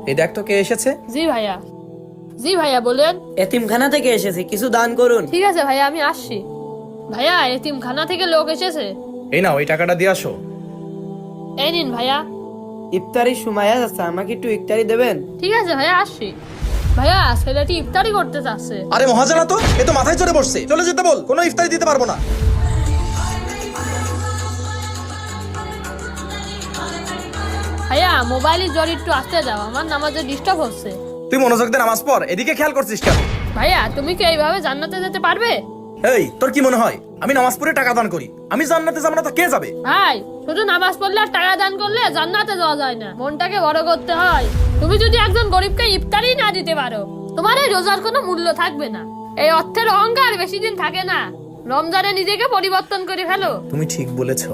এই দেখ তো কে এসেছে। জি ভাইয়া, জি ভাইয়া বলেন। এতিমখানা থেকে এসেছি, কিছু দান করুন। ঠিক আছে ভাইয়া, আমি আসছি। ভাইয়া, এতিমখানা থেকে লোক এসেছে। এই নাও, এই টাকাটা দিয়ে আসো। এই নিন ভাইয়া। ইফতারির সময় আছে, আমাকে একটু ইফতারি দেবেন? ঠিক আছে ভাইয়া, আসছি। ভাইয়া, ছেলেটি ইফতারি করতে চাচ্ছে। আরে মহাজানা তো, এ তো মাথায় চড়ে বসছে। চলে যেতে বল, কোনো ইফতারি দিতে পারবো না। ভাইয়া, মোবাইলের জ্বর একটু আসতে যাও, আমার নামাজে ডিস্টার্ব হচ্ছে। তুই মনোযোগ দিয়ে নামাজ পড়, এদিকে খেয়াল করছিস কেন? ভাইয়া, তুমি কি এইভাবে জান্নাতে যেতে পারবে? এই, তোর কি মনে হয় আমি নামাজ পড়ে টাকা দান করি? আমি জান্নাতে যাব না তো কে যাবে? ভাই, শুধু নামাজ পড়লে আর টাকা দান করলে জান্নাতে যাওয়া যায় না, মনটাকে বড় করতে হয়। তুমি যদি একজন গরিবকে ইফতারি না দিতে পারো, তোমার এই রোজার কোনো মূল্য থাকবে না। এই অর্থের অহংকার বেশি দিন থাকে না। রমজানে নিজেকে পরিবর্তন করে ফেলো। তুমি ঠিক বলেছো।